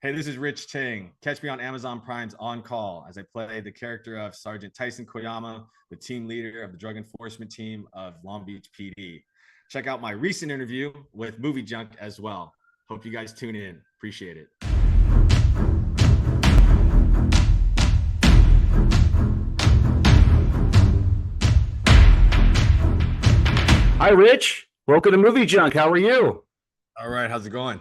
Hey, this is Rich Ting. Catch me on Amazon Prime's On Call as I play the character of Sergeant Tyson Koyama, the team leader of the drug enforcement team of Long Beach PD. Check out my recent interview with MovieJunk as well. Hope you guys tune in. Appreciate it. Hi, Rich. Welcome to Movie Junk. How are you? All right, how's it going?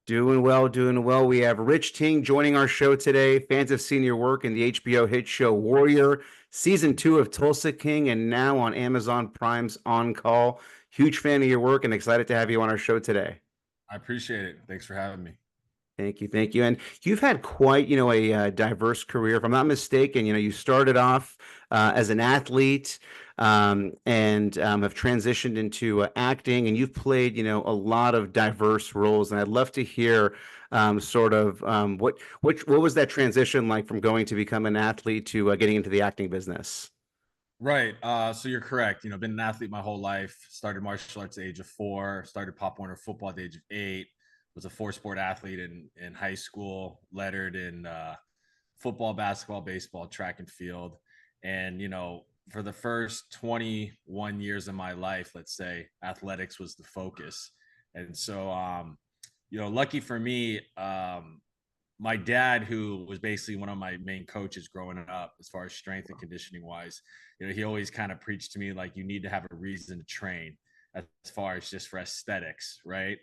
Doing well, doing well. We have Rich Ting joining our show today. Fans have seen your work in the HBO hit show Warrior, season two of Tulsa King, and now on Amazon Prime's On Call. Huge fan of your work and excited to have you on our show today. I appreciate it. Thanks for having me. Thank you, thank you. And you've had quite, a diverse career. If I'm not mistaken, you started off as an athlete and have transitioned into acting, and you've played, a lot of diverse roles. And I'd love to hear what was that transition like from going to become an athlete to getting into the acting business? Right. So you're correct. Been an athlete my whole life. Started martial arts at the age of 4. Started Pop Warner football at the age of 8. Was a 4-sport athlete in high school. Lettered in football, basketball, baseball, track and field. And for the first 21 years of my life, let's say, athletics was the focus. And so, lucky for me, my dad, who was basically one of my main coaches growing up as far as strength and conditioning wise, he always kind of preached to me like you need to have a reason to train as far as just for aesthetics, right?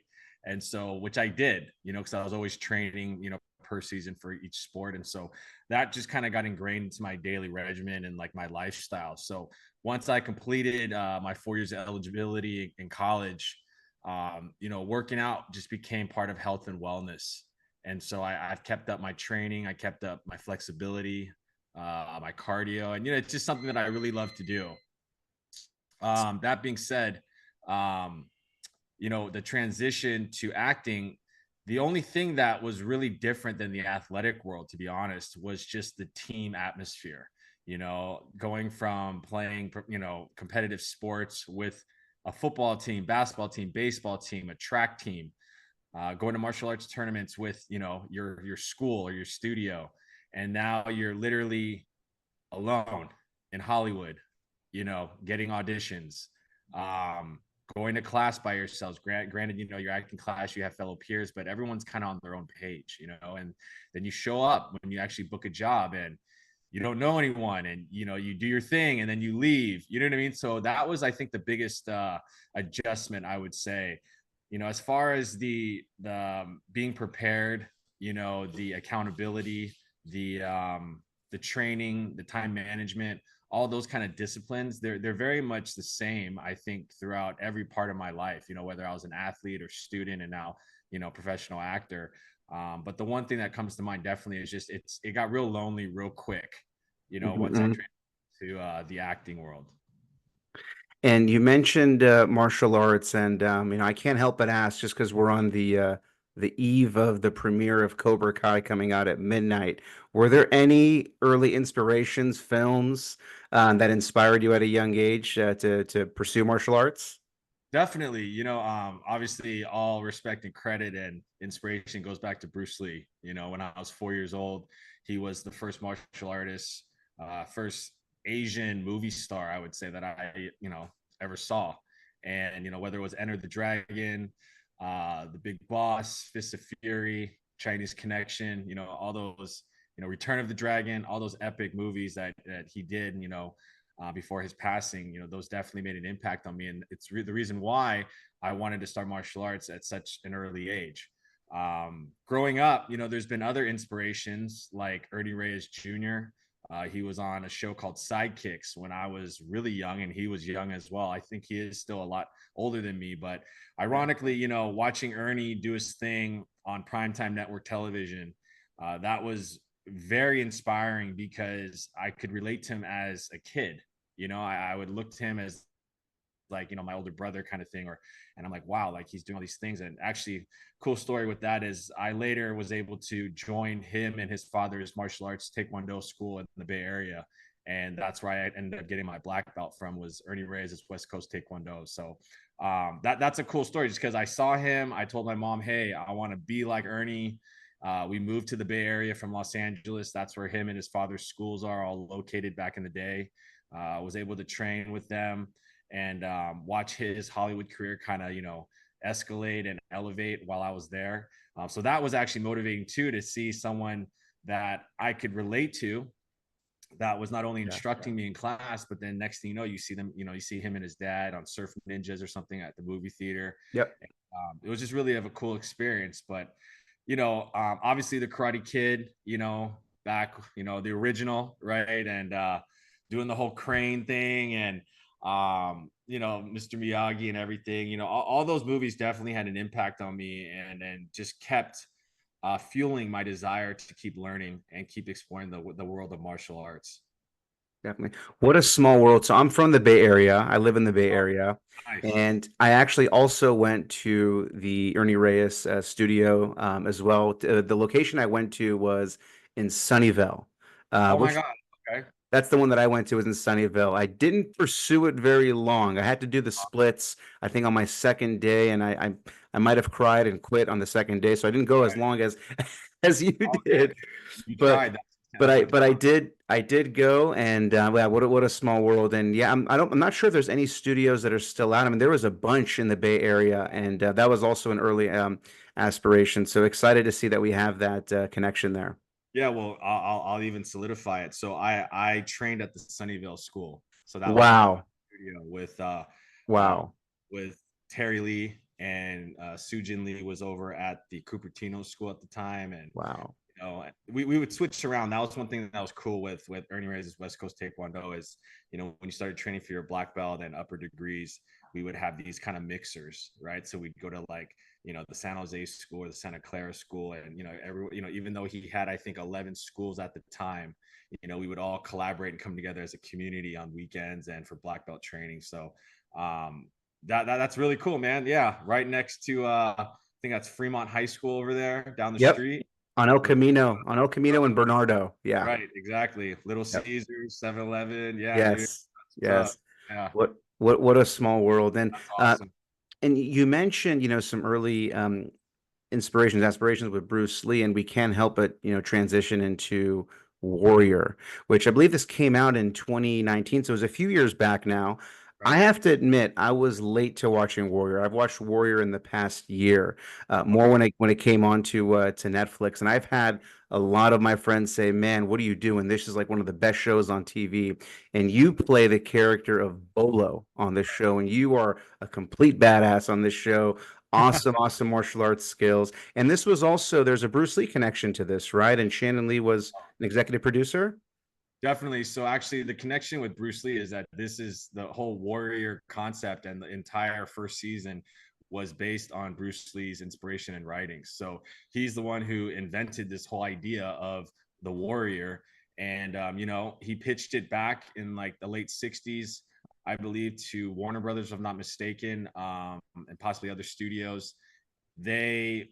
And so, which I did, because I was always training, per season for each sport. And so that just kind of got ingrained into my daily regimen and like my lifestyle. So once I completed my 4 years of eligibility in college, working out just became part of health and wellness. And so I've kept up my training. I kept up my flexibility, my cardio, and it's just something that I really love to do. That being said, um, the transition to acting, the only thing that was really different than the athletic world, to be honest, was just the team atmosphere. Going from playing, competitive sports with a football team, basketball team, baseball team, a track team, going to martial arts tournaments with your school or your studio, and now you're literally alone in Hollywood, getting auditions, um, going to class by yourselves. Granted, you're acting class, you have fellow peers, but everyone's kind of on their own page, and then you show up when you actually book a job and you don't know anyone, and you do your thing and then you leave. You know what I mean? So that was, I think, the biggest adjustment, I would say. As far as the being prepared, the accountability, the training, the time management, all those kind of disciplines, they're very much the same, I think, throughout every part of my life, whether I was an athlete or student and now, professional actor. But the one thing that comes to mind definitely is just it got real lonely real quick, once I Mhm. transitioned to the acting world. And you mentioned martial arts, and I can't help but ask, just because we're on the eve of the premiere of Cobra Kai coming out at midnight. Were there any early inspirations, films that inspired you at a young age to pursue martial arts? Definitely, obviously all respect and credit and inspiration goes back to Bruce Lee. When I was 4 years old, he was the first martial artist, first Asian movie star, I would say, that I, ever saw. And, whether it was Enter the Dragon, The Big Boss, Fist of Fury, Chinese Connection, all those, Return of the Dragon, all those epic movies that he did, before his passing, those definitely made an impact on me. And it's the reason why I wanted to start martial arts at such an early age. Growing up, there's been other inspirations like Ernie Reyes Jr. He was on a show called Sidekicks when I was really young, and he was young as well. I think he is still a lot older than me, but ironically, watching Ernie do his thing on primetime network television, that was very inspiring because I could relate to him as a kid. I would look to him as like, my older brother kind of thing, and I'm like, wow, like he's doing all these things. And actually, cool story with that is I later was able to join him and his father's martial arts Taekwondo school in the Bay Area. And that's where I ended up getting my black belt from, was Ernie Reyes' West Coast Taekwondo. So that's a cool story just because I saw him. I told my mom, hey, I want to be like Ernie. We moved to the Bay Area from Los Angeles. That's where him and his father's schools are all located back in the day. Was able to train with them and watch his Hollywood career kind of, escalate and elevate while I was there. So that was actually motivating too, to see someone that I could relate to, that was not only Yeah. instructing me in class, but then next thing you know, you see them, you see him and his dad on Surf Ninjas or something at the movie theater. Yep. It was just really of a cool experience. But obviously the Karate Kid, back, the original, right, and doing the whole crane thing, and Mr. Miyagi and everything. All those movies definitely had an impact on me, and just kept fueling my desire to keep learning and keep exploring the world of martial arts. Definitely. What a small world. So I'm from the Bay Area. I live in the Bay Oh, Area. nice. And I actually also went to the Ernie Reyes studio as well. The location I went to was in Sunnyvale, Oh my which God. Okay. that's the one that I went to was in Sunnyvale. I didn't pursue it very long. I had to do the splits, I think, on my second day, and I might have cried and quit on the second day. So I didn't go as long as as you Okay. did. You But tried. That's what counts. I did go, and yeah, what a small world. And yeah, I'm not sure if there's any studios that are still out. I mean, there was a bunch in the Bay Area, and that was also an early aspiration. So excited to see that we have that connection there. Yeah, well, I'll even solidify it. So I trained at the Sunnyvale School. So that was my Wow, studio um, wow, with Terry Lee, and Sujin Lee was over at the Cupertino School at the time, and wow. we would switch around. That was one thing that was cool with Ernie Reyes' West Coast Taekwondo is, when you started training for your black belt and upper degrees, we would have these kind of mixers, right? So we'd go to, like, the San Jose school or the Santa Clara school, and even though he had, I think, 11 schools at the time, we would all collaborate and come together as a community on weekends and for black belt training. So that's really cool, man. Yeah, right next to I think that's Fremont High School over there down the Yep. street. Little, On El Camino and Bernardo. Yeah. right, exactly. Little Yep. Caesars, 7-Eleven. Yeah, dude. Yes. That's what's up. Yes. Yeah, What a small world. that's awesome. And you mentioned, some early inspirations, aspirations with Bruce Lee, and we can't help but, transition into Warrior, which I believe this came out in 2019, so it was a few years back now. I Right. have to admit, I was late to watching Warrior. I've watched Warrior in the past year, more Okay. when it came on to Netflix, and I've had a lot of my friends say, "Man, what are you doing? This is like one of the best shows on TV." And you play the character of Bolo on this show, and you are a complete badass on this show. Awesome, awesome martial arts skills. And this was also, there's a Bruce Lee connection to this, right? And Shannon Lee was an executive producer. Definitely. So actually, the connection with Bruce Lee is that this is the whole warrior concept, and the entire first season was based on Bruce Lee's inspiration and writings. So he's the one who invented this whole idea of the warrior, and he pitched it back in like the late '60s, I believe, to Warner Brothers, if I'm not mistaken, and possibly other studios. They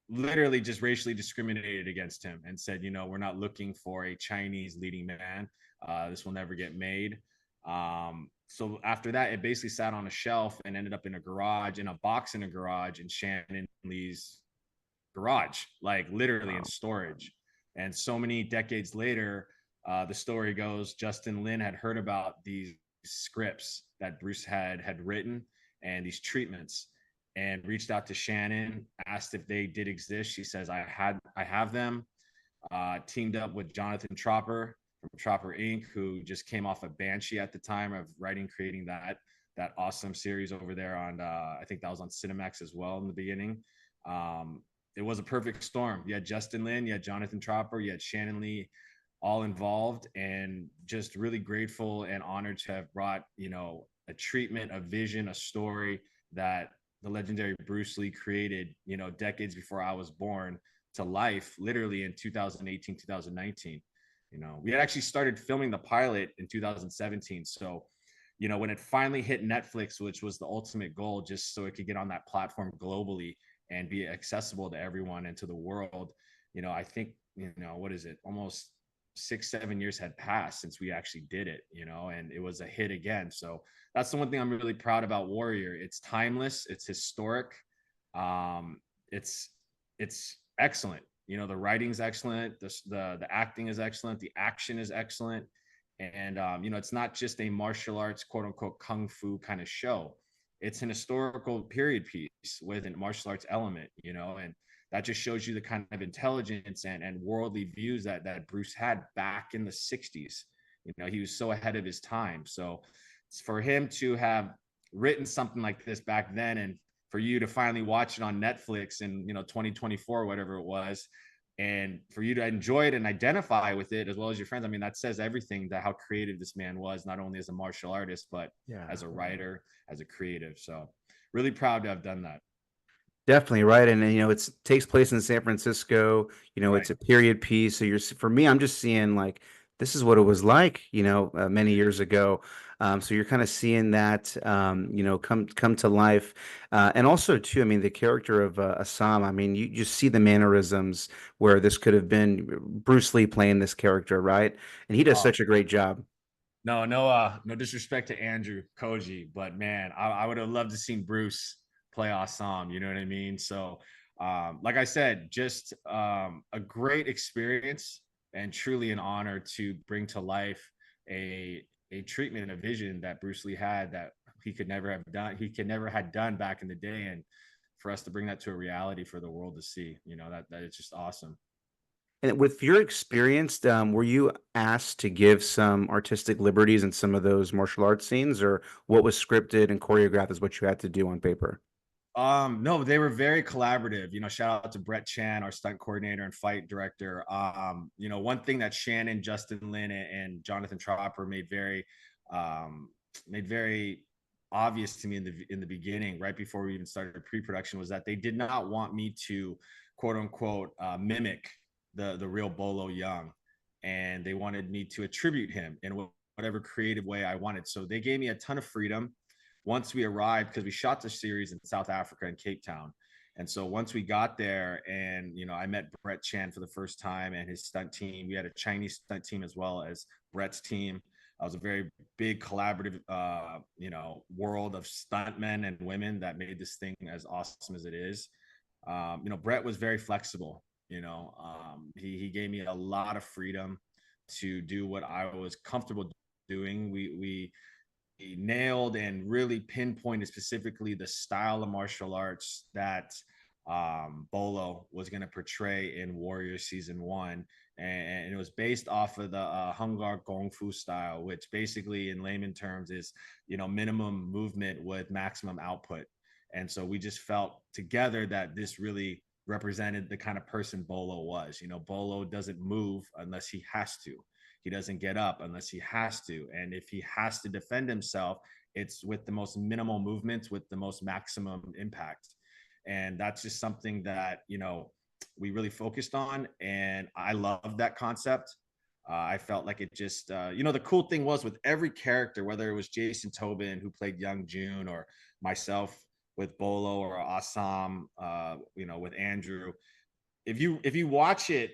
literally just racially discriminated against him and said, we're not looking for a Chinese leading man. This will never get made. So after that, it basically sat on a shelf and ended up in a box in a garage in Shannon Lee's garage, like literally in Wow. storage. And so many decades later, the story goes, Justin Lin had heard about these scripts that Bruce had written, and these treatments, and reached out to Shannon, asked if they did exist. She says, I have them. Teamed up with Jonathan Tropper from Tropper Inc., who just came off of Banshee at the time of writing, creating that awesome series over there on I think that was on Cinemax as well in the beginning. It was a perfect storm. You had Justin Lin, you had Jonathan Tropper, you had Shannon Lee, all involved, and just really grateful and honored to have brought, a treatment, a vision, a story that the legendary Bruce Lee created, decades before I was born, to life, literally in 2018, 2019. We had actually started filming the pilot in 2017. So, when it finally hit Netflix, which was the ultimate goal, just so it could get on that platform globally and be accessible to everyone and to the world, I think, what is it? Almost 6-7 years had passed since we actually did it, and it was a hit again. So that's the one thing I'm really proud about Warrior. It's timeless, it's historic, um, it's excellent. The writing's excellent, the acting is excellent, the action is excellent, and it's not just a martial arts quote unquote kung fu kind of show. It's an historical period piece with a martial arts element, and that just shows you the kind of intelligence and worldly views that Bruce had back in the 60s. He was so ahead of his time. So for him to have written something like this back then, and for you to finally watch it on Netflix in 2024 or whatever it was, and for you to enjoy it and identify with it as well as your friends, I mean, that says everything, that how creative this man was, not only as a martial artist but Yeah. as a writer, as a creative. So really proud to have done that. Definitely right, and it takes place in San Francisco. It's Right. a period piece. So for me, I'm just seeing like this is what it was like, many years ago. So you're kind of seeing that, come to life, and also too. I mean, the character of Assam. I mean, you just see the mannerisms where this could have been Bruce Lee playing this character, right? And he does Oh, such a great job. no disrespect to Andrew Koji, but man, I would have loved to seen Bruce play Assam. You know what I mean? So, like I said, just a great experience and truly an honor to bring to life a treatment, a vision that Bruce Lee had that he could never have done. He could never had done back in the day, and for us to bring that to a reality for the world to see, that it's just awesome. And with your experience, were you asked to give some artistic liberties in some of those martial arts scenes, or what was scripted and choreographed is what you had to do on paper? No, they were very collaborative. Shout out to Brett Chan, our stunt coordinator and fight director. One thing that Shannon, Justin Lin, and Jonathan Tropper made very obvious to me in the beginning, right before we even started pre-production, was that they did not want me to quote unquote mimic the real Bolo Young, and they wanted me to attribute him in whatever creative way I wanted. So they gave me a ton of freedom once we arrived, because we shot the series in South Africa in Cape Town. And so once we got there, and I met Brett Chan for the first time and his stunt team. We had a Chinese stunt team as well as Brett's team. I was a very big collaborative, world of stuntmen and women that made this thing as awesome as it is. Brett was very flexible. He gave me a lot of freedom to do what I was comfortable doing. We nailed and really pinpointed specifically the style of martial arts that Bolo was going to portray in Warrior Season 1. And it was based off of the Hungar Kung Fu style, which basically in layman terms is, minimum movement with maximum output. And so we just felt together that this really represented the kind of person Bolo was. Bolo doesn't move unless he has to. He doesn't get up unless he has to. And if he has to defend himself, it's with the most minimal movements with the most maximum impact. And that's just something that, we really focused on. And I love that concept. I felt like it just, the cool thing was with every character, whether it was Jason Tobin, who played Young June, or myself with Bolo, or Assam, with Andrew, if you watch it,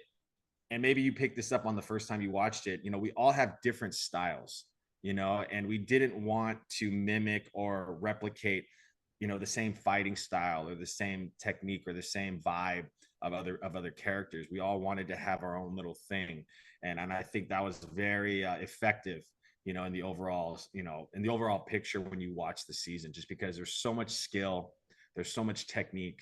and maybe you picked this up on the first time you watched it, we all have different styles, and we didn't want to mimic or replicate, the same fighting style or the same technique or the same vibe of other characters. We all wanted to have our own little thing. And I think that was very effective, in the overall picture when you watch the season, just because there's so much skill, there's so much technique,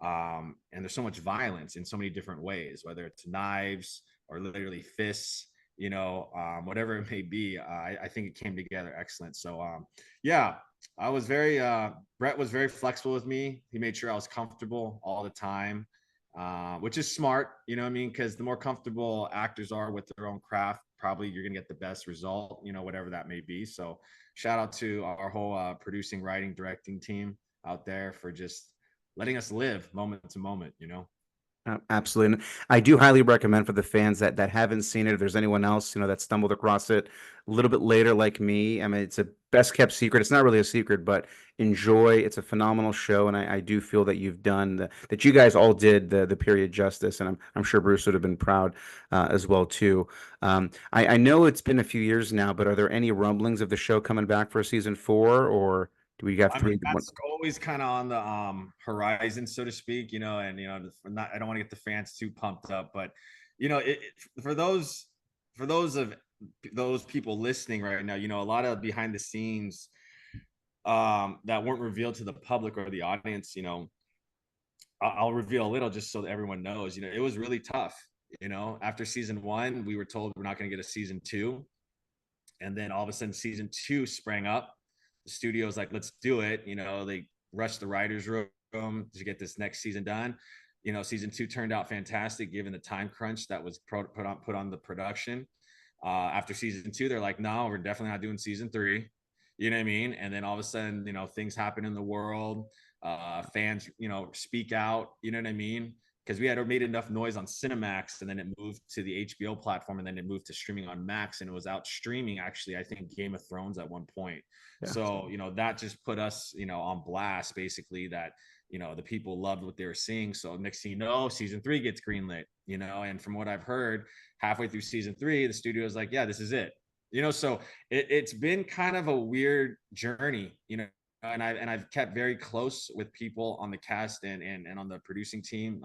and there's so much violence in so many different ways, whether it's knives or literally fists, whatever it may be. I think it came together excellent. So, yeah, I was very, Brett was very flexible with me. He made sure I was comfortable all the time, which is smart, you know what I mean? Because the more comfortable actors are with their own craft, probably you're going to get the best result, whatever that may be. So, shout out to our whole producing, writing, directing team out there for just letting us live moment to moment. Absolutely. And I do highly recommend for the fans that haven't seen it, if there's anyone else, that stumbled across it a little bit later like me. I mean, it's a best kept secret. It's not really a secret, but enjoy. It's a phenomenal show, and I do feel that you've done that you guys all did the period justice, and I'm sure Bruce would have been proud as well too. I know it's been a few years now, but are there any rumblings of the show coming back for season 4 or? Do we have I mean, three? One, that's always kind of on the horizon, so to speak, and not, I don't want to get the fans too pumped up, but for those of those people listening right now, a lot of behind the scenes that weren't revealed to the public or the audience, I'll reveal a little just so that everyone knows, it was really tough. After season one, we were told we're not going to get a season two. And then all of a sudden, season two sprang up. The studio's like, let's do it. They rushed the writers' room to get this next season done. Season two turned out fantastic given the time crunch that was put on the production. After season two, they're like, no, we're definitely not doing season three. You know what I mean? And then all of a sudden, things happen in the world. Fans, speak out. You know what I mean? Because we had made enough noise on Cinemax, and then it moved to the HBO platform, and then it moved to streaming on Max, and it was out streaming actually, I think, Game of Thrones at one point. yeah. So that just put us, on blast, basically, that the people loved what they were seeing. So next thing you know, season three gets greenlit, and from what I've heard, halfway through season three, the studio is like, yeah, this is it. So it's been kind of a weird journey, and I've kept very close with people on the cast and on the producing team.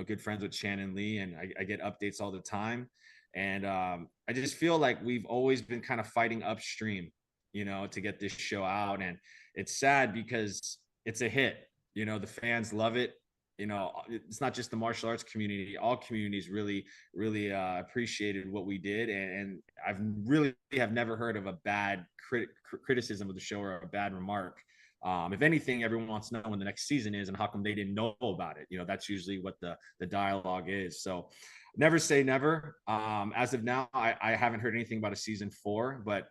Good friends with Shannon Lee, and I get updates all the time. And I just feel like we've always been kind of fighting upstream, to get this show out. And it's sad because it's a hit. The fans love it. It's not just the martial arts community. All communities really, really appreciated what we did. And I've really have never heard of a bad criticism of the show or a bad remark. If anything, everyone wants to know when the next season is and how come they didn't know about it. That's usually what the dialogue is. So never say never. As of now, I haven't heard anything about a season four, but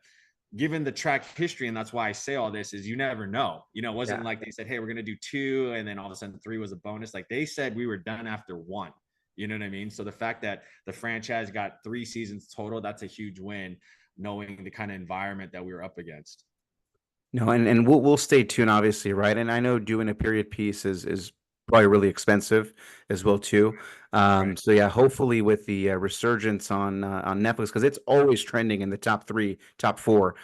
given the track history, and that's why I say all this, is you never know. It wasn't Yeah. like they said, hey, we're going to do two, and then all of a sudden three was a bonus. Like they said we were done after one. You know what I mean? So the fact that the franchise got 3 seasons total, that's a huge win, knowing the kind of environment that we were up against. No, and we'll stay tuned, obviously, right? And I know doing a period piece is probably really expensive as well too. Right. So yeah, hopefully with the resurgence on Netflix, because it's always trending in the top three, top four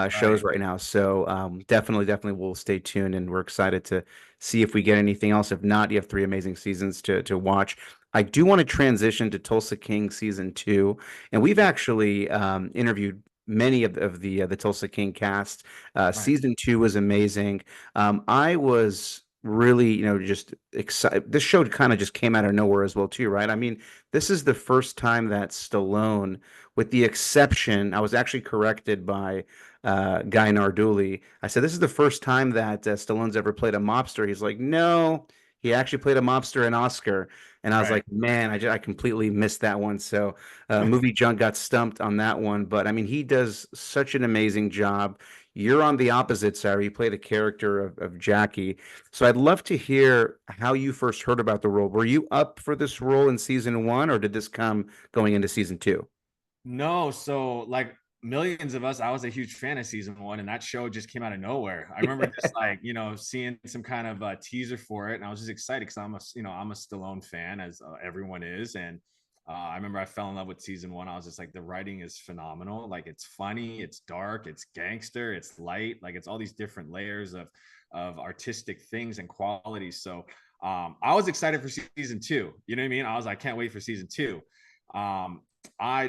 shows Right. right now. So definitely we'll stay tuned, and we're excited to see if we get anything else. If not, you have 3 amazing seasons to watch. I do want to transition to Tulsa King season two, and we've Yeah. actually interviewed many of the Tulsa King cast. Right. Season two was amazing. I was really, just excited. This show kind of just came out of nowhere as well, too, right? I mean, this is the first time that Stallone, with the exception, I was actually corrected by Guy Narduli. I said, this is the first time that Stallone's ever played a mobster. He's like, no, he actually played a mobster in Oscar. And I was Right. like, man, I completely missed that one. So MovieJunk got stumped on that one. But I mean, he does such an amazing job. You're on the opposite side. You play the character of Jackie. So I'd love to hear how you first heard about the role. Were you up for this role in season one, or did this come going into season two? No, so like millions of us, I was a huge fan of season one, and that show just came out of nowhere. I remember just like seeing some kind of teaser for it, and I was just excited because I'm a Stallone fan, as everyone is, and I remember I fell in love with season one. I was just like, the writing is phenomenal. Like it's funny, it's dark, it's gangster, it's light, like it's all these different layers of artistic things and qualities. So I was excited for season two. You know what I mean? I was like, can't wait for season two. Um,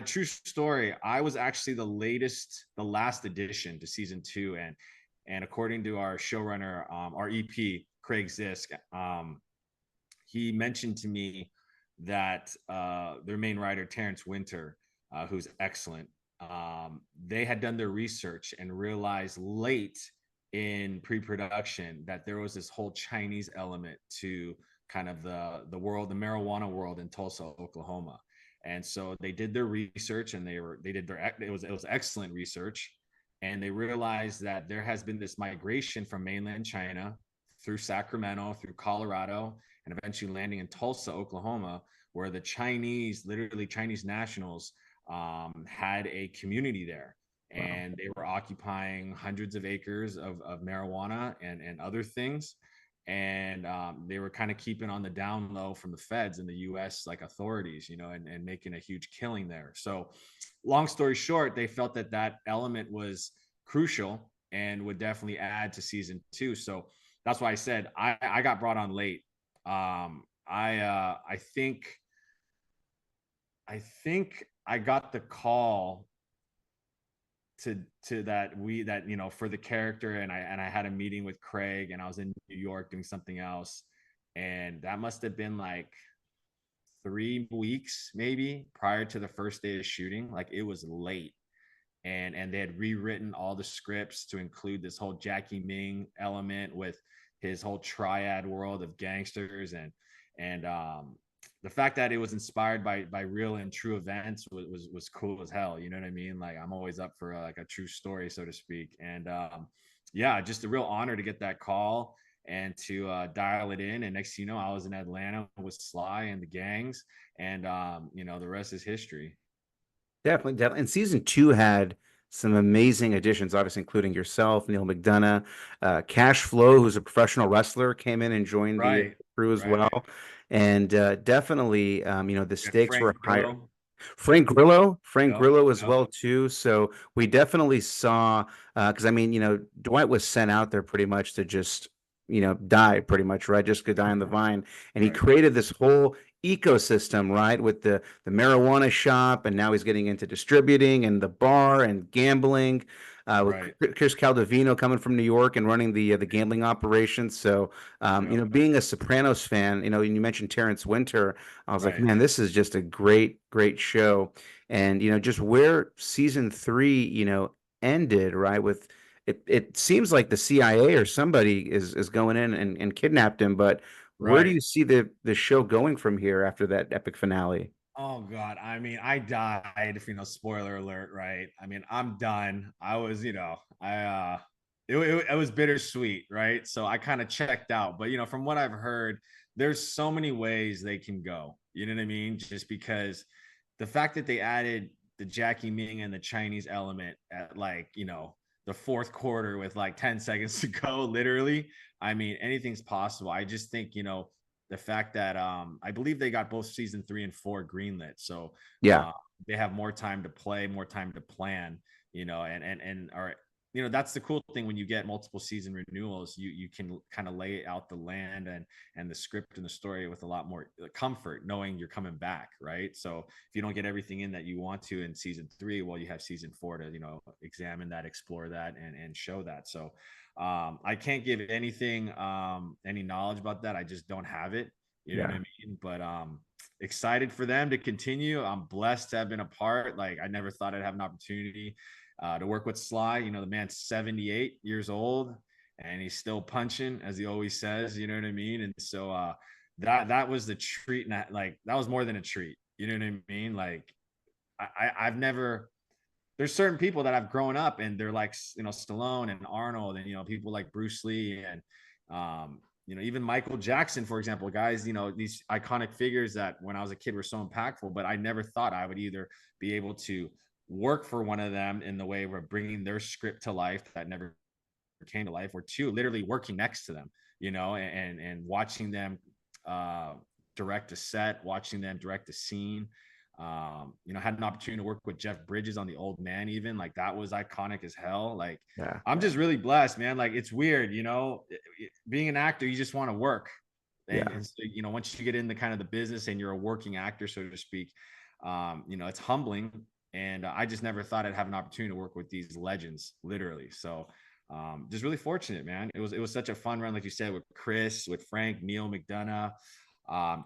True story, I was actually the last addition to season two, and according to our showrunner, our EP Craig Zisk, he mentioned to me that their main writer Terrence Winter, who's excellent, they had done their research and realized late in pre-production that there was this whole Chinese element to kind of the world, the marijuana world in Tulsa, Oklahoma. And so they did their research, and they did their it was excellent research, and they realized that there has been this migration from mainland China through Sacramento, through Colorado, and eventually landing in Tulsa, Oklahoma, where the Chinese, literally Chinese nationals, had a community there. Wow. And they were occupying hundreds of acres of marijuana and other things. And they were kind of keeping on the down low from the feds and the US like authorities, and making a huge killing there. So long story short, they felt that element was crucial and would definitely add to season 2. So that's why I said I got brought on late. I think I got the call to that, for the character, and I had a meeting with Craig, and I was in New York doing something else, and that must have been like 3 weeks maybe prior to the first day of shooting. Like, it was late, and they had rewritten all the scripts to include this whole Jackie Ming element with his whole triad world of gangsters, and the fact that it was inspired by real and true events was cool as hell. You know what I mean? Like, I'm always up for like a true story, so to speak. And yeah, just a real honor to get that call and to dial it in. And next thing you know, I was in Atlanta with Sly and the gangs, and the rest is history. Definitely, definitely. And season two had some amazing additions, obviously including yourself, Neil McDonough, Cash Flow, who's a professional wrestler, came in and joined the Right, crew as right. well. And definitely, the And stakes were Frank higher. Grillo. Frank Yep, Grillo as yep. well too. So we definitely saw, because I mean, Dwight was sent out there pretty much to just, die pretty much, right? Just go die on the vine, and he Right, created this whole ecosystem, right, with the marijuana shop, and now he's getting into distributing and the bar and gambling. With right. Chris Caldovino coming from New York and running the gambling operations. So, Yep, being a Sopranos fan, and you mentioned Terrence Winter, I was like, right, man, this is just a great, great show. And, just where season three, ended, right? With it seems like the CIA or somebody is going in and kidnapped him, but where do right. you see the show going from here after that epic finale? Oh God. I mean, I died, spoiler alert, right? I mean, I'm done. I was, it was bittersweet, right? So I kind of checked out. But from what I've heard, there's so many ways they can go. You know what I mean? Just because the fact that they added the Jackie Ming and the Chinese element at, like, the fourth quarter with like 10 seconds to go, literally. I mean, anything's possible. I just think, the fact that I believe they got both season 3 and 4 greenlit, so Yeah, uh, they have more time to play, more time to plan, and are that's the cool thing when you get multiple season renewals. You can kind of lay out the land and the script and the story with a lot more comfort, knowing you're coming back, right? So if you don't get everything in that you want to in season 3, well, you have season 4 to examine that, explore that, and show that. So I can't give anything, any knowledge about that. I just don't have it. You know what yeah, I mean? But excited for them to continue. I'm blessed to have been a part. Like, I never thought I'd have an opportunity to work with Sly. The man's 78 years old and he's still punching, as he always says. You know what I mean? And so that was the treat, and that was more than a treat. You know what I mean? Like, I've never, there's certain people that I've grown up and they're like, Stallone and Arnold, and people like Bruce Lee, and even Michael Jackson, for example, guys, these iconic figures that when I was a kid were so impactful. But I never thought I would either be able to work for one of them in the way we're bringing their script to life that never came to life, or two, literally working next to them, and watching them uh, direct a set, watching them direct a scene. Had an opportunity to work with Jeff Bridges on The Old Man, even, like, that was iconic as hell. Like, yeah, I'm just really blessed, man. Like, it's weird, being an actor, you just want to work. And yeah, so, once you get in the kind of the business and you're a working actor, so to speak, it's humbling. And I just never thought I'd have an opportunity to work with these legends, literally. So just really fortunate, man. It was such a fun run, like you said, with Chris, with Frank, Neil McDonough,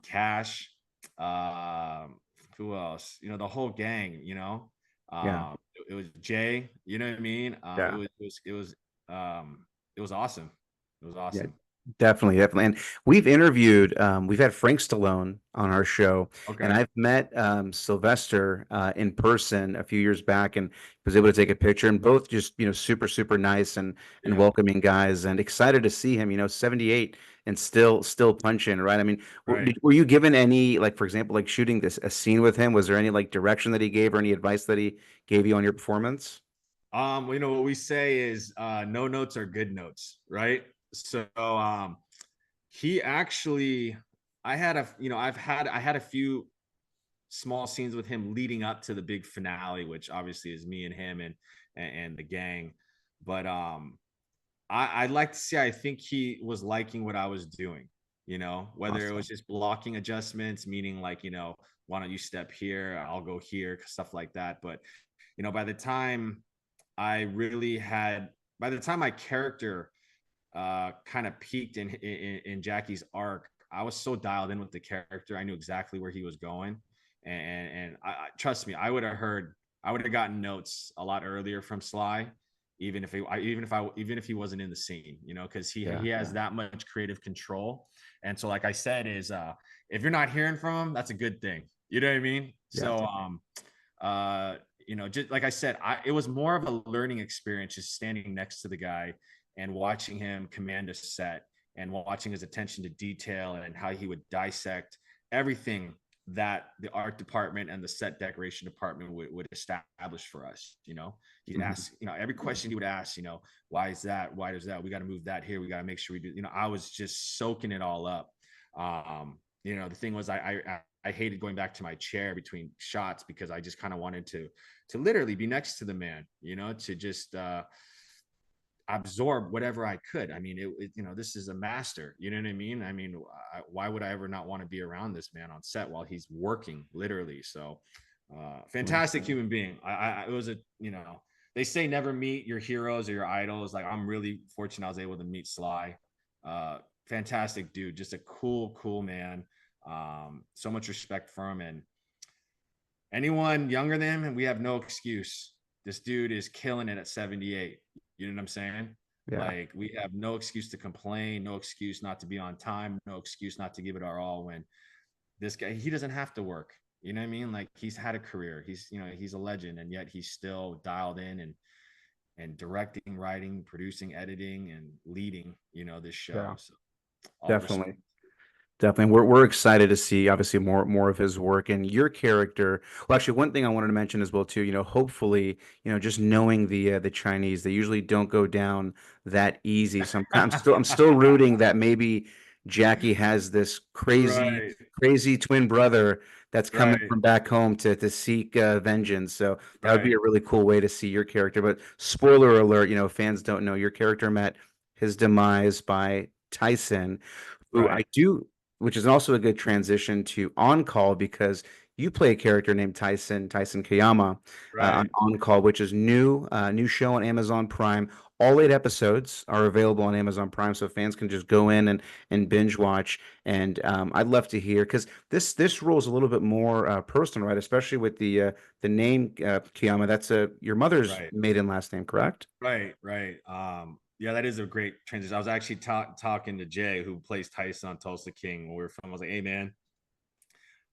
Cash, um, who else? The whole gang. yeah, It was Jay. You know what I mean? yeah. Um, it was awesome. It was Yeah, awesome. definitely, definitely. And we've had Frank Stallone on our show, and Okay. I've met Sylvester in person a few years back, and was able to take a picture. And both just super super nice and Yeah. welcoming guys, and excited to see him. 78 and still punching, right? I mean, Right. were you given any, like, for example, like shooting this a scene with him? Was there any like direction that he gave or any advice that he gave you on your performance? What we say is no notes are good notes, right? So he actually, I had a few small scenes with him leading up to the big finale, which obviously is me and him and the gang. But I'd like to say I think he was liking what I was doing, whether it was Awesome. just blocking adjustments, meaning like, why don't you step here? I'll go here, stuff like that. But, by the time I really had, by the time my character kind of peaked in Jackie's arc, I was so dialed in with the character. I knew exactly where he was going. And trust me, I would have gotten notes a lot earlier from Sly, even if he wasn't in the scene, because Yeah, he has yeah, that much creative control. And so, like I said, is if you're not hearing from him, that's a good thing. You know what I mean? yeah, So, uh, just like I said, it was more of a learning experience just standing next to the guy and watching him command a set and watching his attention to detail and how he would dissect everything that the art department and the set decoration department would establish for us. He'd mhm, ask, every question he would ask, why is that? Why does that? We got to move that here. We got to make sure we do, I was just soaking it all up. The thing was, I hated going back to my chair between shots because I just kind of wanted to literally be next to the man, to just absorb whatever I could. I mean, this is a master. You know what I mean? I mean, why would I ever not want to be around this man on set while he's working, literally? So, fantastic awesome. human being. It was they say never meet your heroes or your idols. Like, I'm really fortunate I was able to meet Sly. Fantastic dude, just a cool man. So much respect for him, and anyone younger than him, we have no excuse. This dude is killing it at 78. You know what I'm saying? Yeah, Like, we have no excuse to complain, no excuse not to be on time, no excuse not to give it our all when this guy, he doesn't have to work. You know what I mean? Like, he's had a career. He's a legend, and yet he's still dialed in and directing, writing, producing, editing, and leading, this yeah, show. So all respect. definitely. Definitely. We're excited to see obviously more of his work and your character. Well, actually, one thing I wanted to mention as well too, hopefully, just knowing the Chinese, they usually don't go down that easy. So I'm still rooting that maybe Jackie has this crazy Right, crazy twin brother that's coming right, from back home to seek vengeance. So that would be right, a really cool way to see your character. But spoiler alert, fans don't know your character met his demise by Tyson, who I right, do, which is also a good transition to On Call because you play a character named Tyson Kayama right. On Call, which is new show on Amazon Prime. All 8 episodes are available on Amazon Prime, so fans can just go in and binge watch. And I'd love to hear because this role is a little bit more personal, right? Especially with the name Kiyama. That's your mother's Right. maiden last name, correct? Right, right. Yeah, that is a great transition. I was actually talking to Jay, who plays Tyson on Tulsa King, when we were filming. I was like, "Hey, man,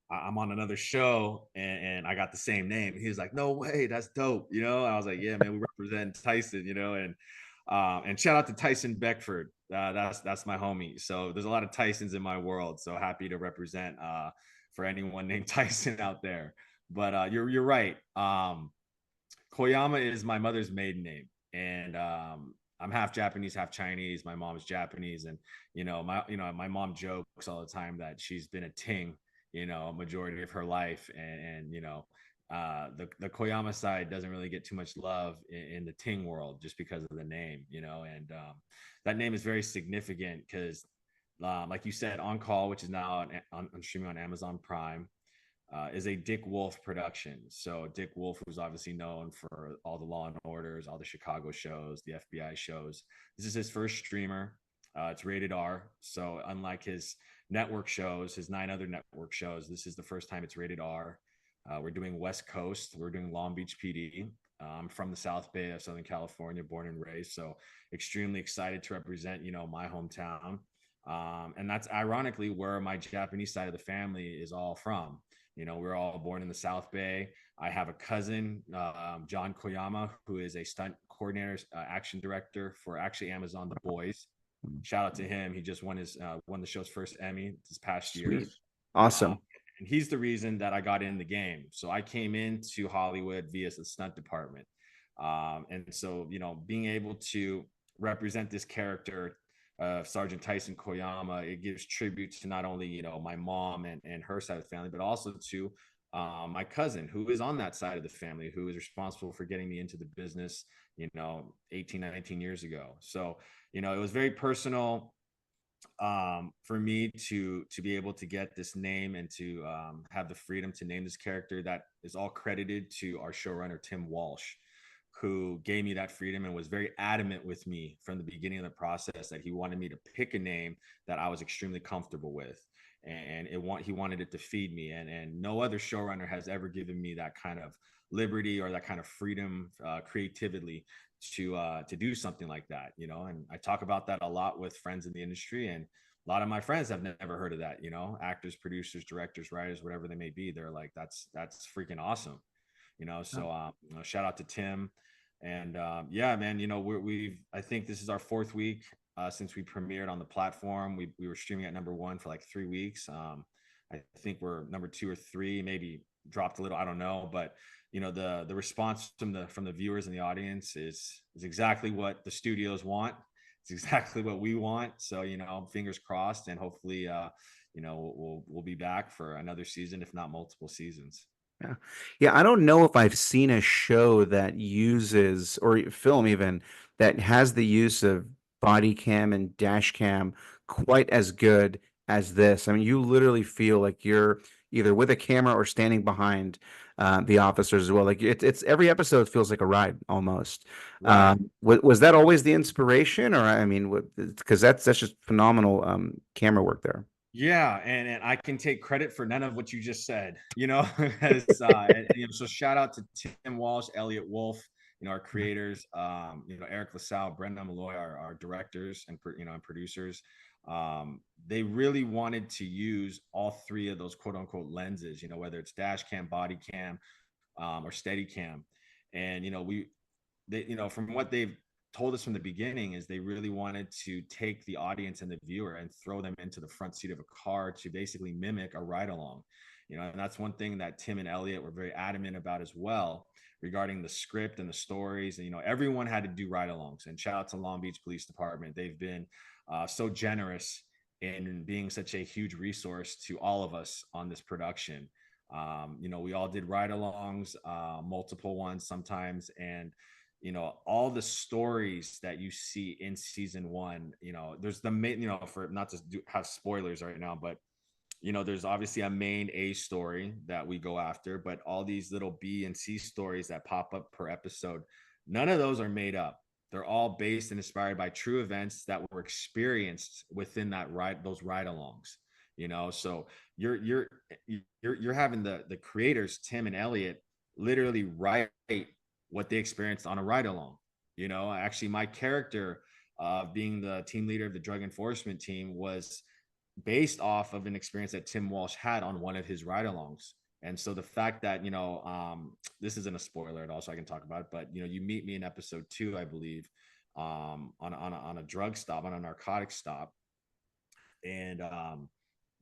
I'm on another show, and I got the same name." And he was like, "No way, that's dope." I was like, "Yeah, man, we represent Tyson." And shout out to Tyson Beckford. That's my homie. So there's a lot of Tysons in my world. So happy to represent for anyone named Tyson out there. But you're right. Koyama is my mother's maiden name, and I'm half Japanese, half Chinese. My mom's Japanese, and my mom jokes all the time that she's been a Ting, a majority of her life, and the Koyama side doesn't really get too much love in the Ting world just because of the name, and that name is very significant because, like you said, On Call, which is now on streaming on Amazon Prime, is a Dick Wolf production. So Dick Wolf was obviously known for all the Law and Orders, all the Chicago shows, the FBI shows. This is his first streamer. It's rated R. So unlike his network shows, his 9 other network shows, this is the first time it's rated R. We're doing West Coast. We're doing Long Beach PD. I'm from the South Bay of Southern California, born and raised. So extremely excited to represent, my hometown. And that's ironically where my Japanese side of the family is all from. We're all born in the South Bay. I have a cousin, John Koyama, who is a stunt coordinator, action director for actually Amazon The Boys. Shout out to him. He just won the show's first Emmy this past year. Sweet. Um, Awesome. and he's the reason that I got in the game. So I came into Hollywood via the stunt department. And so, being able to represent this character, Sergeant Tyson Koyama, it gives tribute to not only, my mom and her side of the family, but also to my cousin who is on that side of the family, who is responsible for getting me into the business, 18, 19 years ago. So, it was very personal for me to be able to get this name and to have the freedom to name this character. That is all credited to our showrunner Tim Walsh, who gave me that freedom and was very adamant with me from the beginning of the process that he wanted me to pick a name that I was extremely comfortable with, and he wanted it to feed me, and no other showrunner has ever given me that kind of liberty or that kind of freedom, creatively, to do something like that, and I talk about that a lot with friends in the industry, and a lot of my friends have never heard of that, actors, producers, directors, writers, whatever they may be. They're like, that's freaking awesome. So shout out to Tim. And yeah, man, I think this is our fourth week since we premiered on the platform. We were streaming at number one for like 3 weeks. I think we're number two or three, maybe dropped a little, I don't know, but the response from the viewers and the audience is exactly what the studios want. It's exactly what we want. So fingers crossed, and hopefully we'll be back for another season, if not multiple seasons. Yeah. Yeah, I don't know if I've seen a show that uses, or film even, that has the use of body cam and dash cam quite as good as this. I mean, you literally feel like you're either with a camera or standing behind the officers as well. Like it's every episode feels like a ride almost. Right. Was that always the inspiration, or I mean, because that's just phenomenal camera work there. Yeah, and I can take credit for none of what you just said, as so shout out to Tim Walsh, Elliot Wolf, our creators, Eric LaSalle, Brenda Malloy, our directors and producers. They really wanted to use all three of those quote unquote lenses, whether it's dash cam, body cam, or steady cam. And from what they've told us from the beginning, is they really wanted to take the audience and the viewer and throw them into the front seat of a car to basically mimic a ride along. And that's one thing that Tim and Elliot were very adamant about as well, regarding the script and the stories. And everyone had to do ride alongs, and shout out to Long Beach Police Department. They've been so generous in being such a huge resource to all of us on this production. We all did ride alongs, multiple ones sometimes, and all the stories that you see in season one. There's the main, for not to have spoilers right now, but there's obviously a main A story that we go after, but all these little B and C stories that pop up per episode, none of those are made up. They're all based and inspired by true events that were experienced within those ride-alongs. So you're having the creators, Tim and Elliot, literally write what they experienced on a ride-along. Actually, my character, being the team leader of the drug enforcement team, was based off of an experience that Tim Walsh had on one of his ride-alongs. And so the fact that this isn't a spoiler at all, so I can talk about it, but you meet me in episode 2, I believe, on a drug stop, on a narcotic stop, and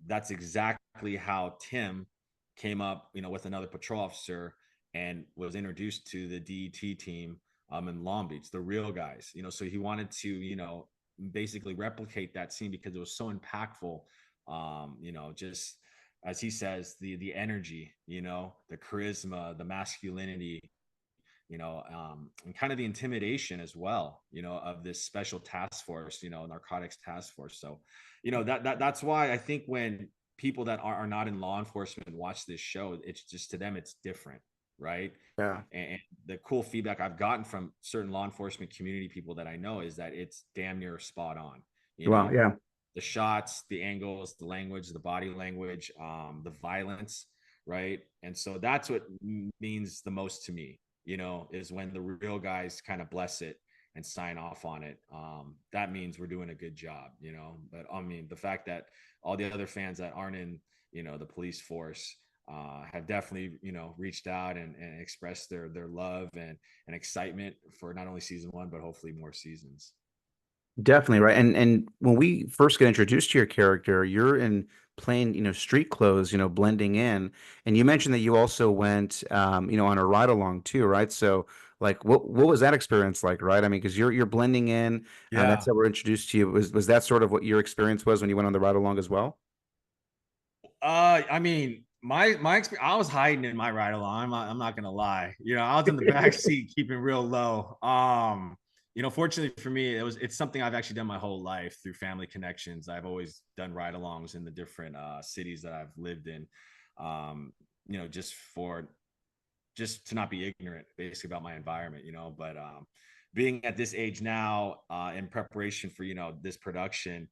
that's exactly how Tim came up, with another patrol officer, and was introduced to the DET team in Long Beach, the real guys. So he wanted to, basically replicate that scene because it was so impactful. Just as he says, the energy, the charisma, the masculinity, and kind of the intimidation as well, of this special task force, narcotics task force. So, that's why I think when people that are not in law enforcement watch this show, it's just, to them, it's different, right? Yeah. And the cool feedback I've gotten from certain law enforcement community people that I know is that it's damn near spot on. Wow. Yeah. The shots, the angles, the language, the body language, the violence, right? And so that's what means the most to me, is when the real guys kind of bless it and sign off on it. That means we're doing a good job, But I mean, the fact that all the other fans that aren't in, the police force, have definitely, reached out and expressed their love and excitement for not only season 1, but hopefully more seasons. Definitely, right. And when we first get introduced to your character, you're in plain, street clothes, blending in. And you mentioned that you also went, on a ride along too, right? So, like, what was that experience like, right? I mean, because you're blending in, that's Yeah. how we're introduced to you. Was that sort of what your experience was when you went on the ride along as well? I mean, I was hiding in my ride along. I'm not gonna lie. I was in the back seat, keeping real low. Fortunately for me, it's something I've actually done my whole life through family connections. I've always done ride-alongs in the different cities that I've lived in. Um, just to not be ignorant basically about my environment, but being at this age now, in preparation for this production,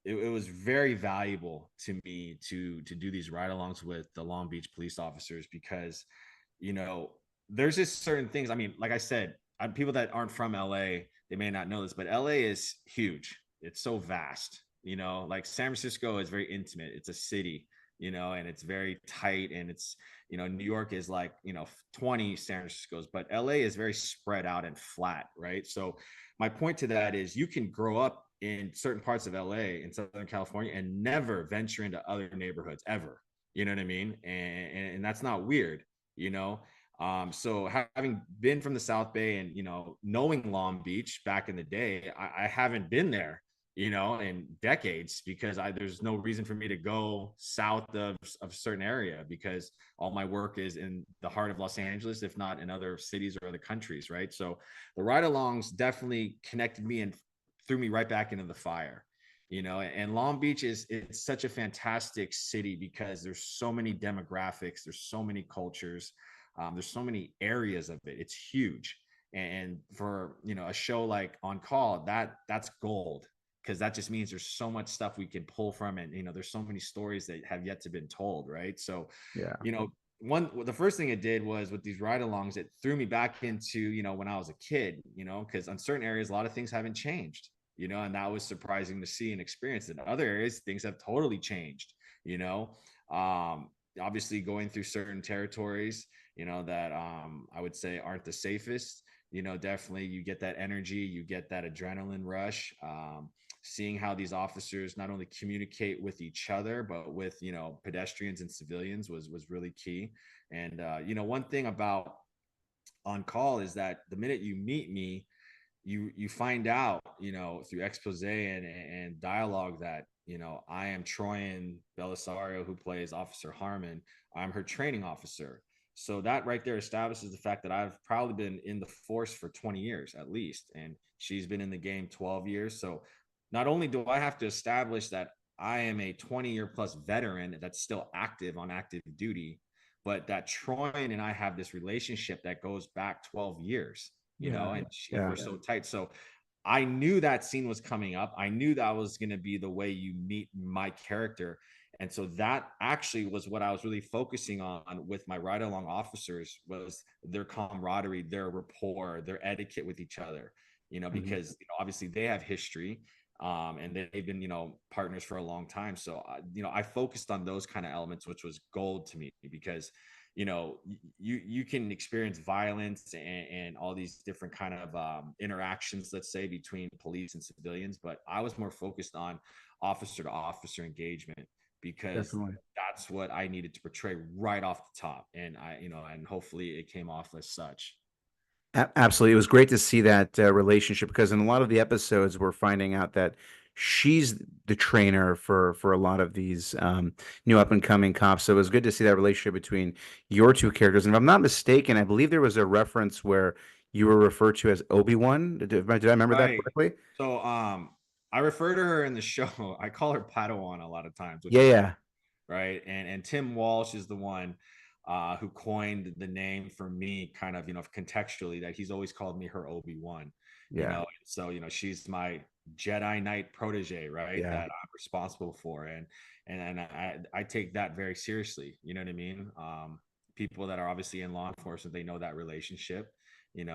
it was very valuable to me to do these ride-alongs with the Long Beach police officers, because you know there's just certain things. I mean, like I said, people that aren't from LA, they may not know this, but LA is huge. It's so vast. Like San Francisco is very intimate. It's a city, and it's very tight, and it's New York is like 20 San Francisco's, but LA is very spread out and flat, right? So my point to that is, you can grow up in certain parts of LA in Southern California and never venture into other neighborhoods ever. You know what I mean? And that's not weird, you know. So having been from the South Bay and knowing Long Beach back in the day, I haven't been there, in decades, because there's no reason for me to go south of a certain area, because all my work is in the heart of Los Angeles, if not in other cities or other countries, right? So the ride-alongs definitely connected me and threw me right back into the fire. And Long Beach it's such a fantastic city, because there's so many demographics, there's so many cultures, there's so many areas of it. It's huge. And for a show like On Call, that's gold, because that just means there's so much stuff we can pull from, and there's so many stories that have yet to been told, right? So Yeah. you know the first thing it did was, with these ride-alongs, it threw me back into when I was a kid, because on certain areas a lot of things haven't changed, and that was surprising to see and experience. In other areas, things have totally changed, you know obviously going through certain territories, that I would say aren't the safest. Definitely you get that energy, you get that adrenaline rush. Seeing how these officers not only communicate with each other, but with pedestrians and civilians was really key. And one thing about On Call is that the minute you meet me, you find out, through expose and dialogue, that I am Troyan Belisario, who plays Officer Harmon. I'm her training officer. So that right there establishes the fact that I've probably been in the force for 20 years at least, and she's been in the game 12 years. So not only do I have to establish that I am a 20-year plus veteran that's still active on active duty, but that Troyan and I have this relationship that goes back 12 years, Yeah. and Yeah. we're so tight. So I knew that scene was coming up. I knew that was going to be the way you meet my character. And so that actually was what I was really focusing on with my ride along officers, was their camaraderie, their rapport, their etiquette with each other, Mhm. because obviously they have history, and they've been partners for a long time. So I focused on those kind of elements, which was gold to me, because you can experience violence and all these different kind of interactions, let's say, between police and civilians, but I was more focused on officer to officer engagement, because Definitely. that's what I needed to portray right off the top, and and hopefully it came off as such. Absolutely. It was great to see that relationship, because in a lot of the episodes, we're finding out that she's the trainer for a lot of these new up and coming cops. So it was good to see that relationship between your two characters. And if I'm not mistaken, I believe there was a reference where you were referred to as Obi-Wan. Did I remember that Right. correctly? So I refer to her in the show, I call her Padawan a lot of times, which Yeah, is yeah, right. And Tim Walsh is the one who coined the name for me, kind of contextually, that he's always called me her Obi-Wan. yeah, So she's my Jedi Knight protege, right, yeah. that I'm responsible for. And I take that very seriously, you know what I mean. People that are obviously in law enforcement, they know that relationship, and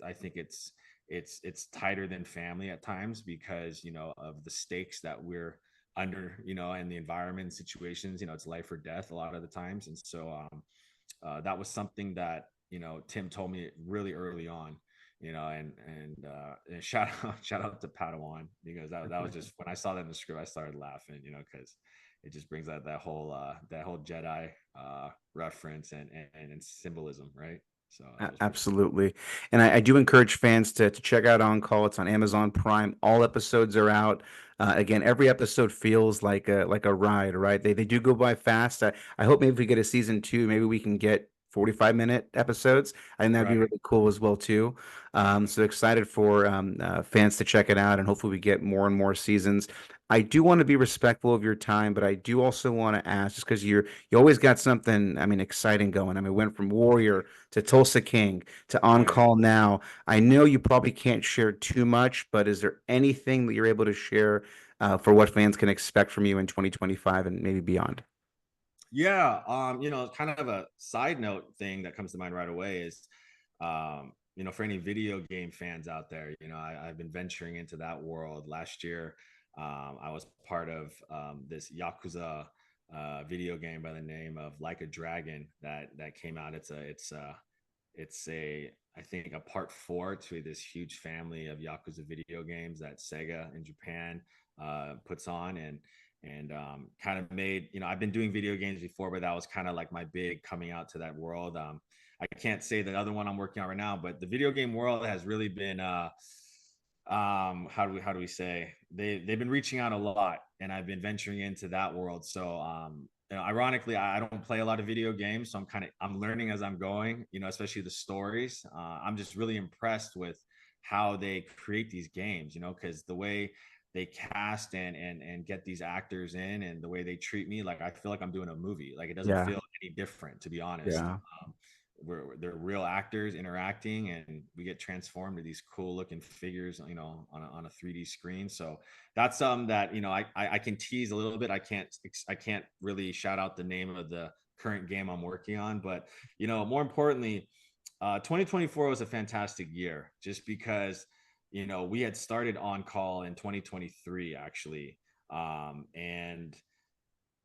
I think it's tighter than family at times, because of the stakes that we're under, and the environment situations, it's life or death a lot of the times. And so that was something that Tim told me really early on, and shout out to Padawan, because that was just, when I saw that in the script, I started laughing, because it just brings out that whole Jedi reference and symbolism, right? So that was pretty cool. Absolutely. And I do encourage fans to check out On Call. It's on Amazon Prime. All episodes are out. Again, every episode feels like a ride, right? They do go by fast. I hope maybe if we get a season two, maybe we can get 45-minute episodes. I think that'd be Right. really cool as well too. So excited for fans to check it out, and hopefully we get more and more seasons. I do want to be respectful of your time, but I do also want to ask, just because you always got something, I mean, exciting going. I mean, went from Warrior to Tulsa King to On Right. Call Now. I know you probably can't share too much, but is there anything that you're able to share for what fans can expect from you in 2025 and maybe beyond? Yeah, kind of a side note thing that comes to mind right away is, for any video game fans out there, I've been venturing into that world. Last year, I was part of this Yakuza video game by the name of Like a Dragon that came out. It's I think a part four to this huge family of Yakuza video games that Sega in Japan puts on, and kind of made, I've been doing video games before, but that was kind of like my big coming out to that world. I can't say the other one I'm working on right now, but the video game world has really been how do we say, they've been reaching out a lot, and I've been venturing into that world. So ironically, I don't play a lot of video games, so I'm learning as I'm going, especially the stories. I'm just really impressed with how they create these games, because the way they cast and get these actors in, and the way they treat me, like I feel like I'm doing a movie. Like it doesn't Yeah, feel any different, to be honest. yeah. They're real actors interacting, and we get transformed to these cool looking figures, on a 3D screen. So that's something that, I can tease a little bit. I can't really shout out the name of the current game I'm working on, but more importantly, 2024 was a fantastic year, just because we had started On Call in 2023 actually, and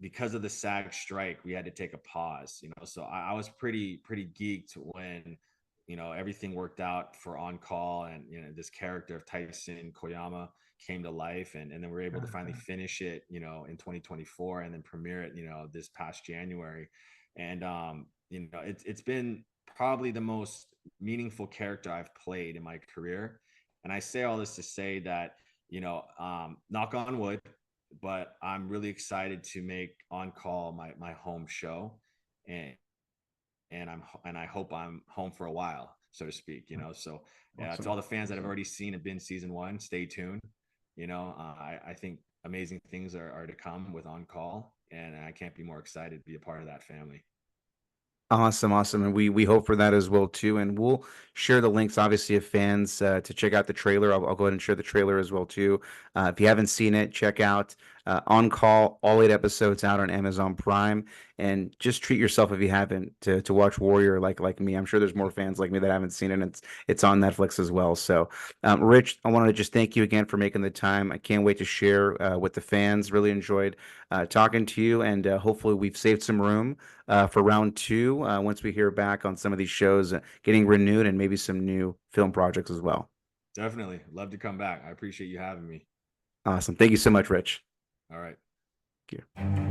because of the SAG strike, we had to take a pause. So I was pretty geeked when everything worked out for On Call, and this character of Tyson Koyama came to life, and then we were able to finally finish it, in 2024, and then premiere it, this past January. And it's been probably the most meaningful character I've played in my career. And I say all this to say that, knock on wood, but I'm really excited to make On Call my home show, and I hope I'm home for a while, so to speak. So yeah, to Awesome. all the fans that have already seen and been season one, stay tuned. I think amazing things are to come with On Call, and I can't be more excited to be a part of that family. Awesome, awesome, and we hope for that as well too. And we'll share the links, obviously, if fans to check out the trailer. I'll go ahead and share the trailer as well too. If you haven't seen it, check out On Call. All 8 episodes out on Amazon Prime, and just treat yourself if you haven't to watch Warrior like me. I'm sure there's more fans like me that haven't seen it. And it's on Netflix as well. So, Rich, I wanted to just thank you again for making the time. I can't wait to share with the fans. Really enjoyed talking to you, and hopefully we've saved some room for round two once we hear back on some of these shows getting renewed and maybe some new film projects as well. Definitely love to come back. I appreciate you having me. Awesome. Thank you so much, Rich. All right. Thank you.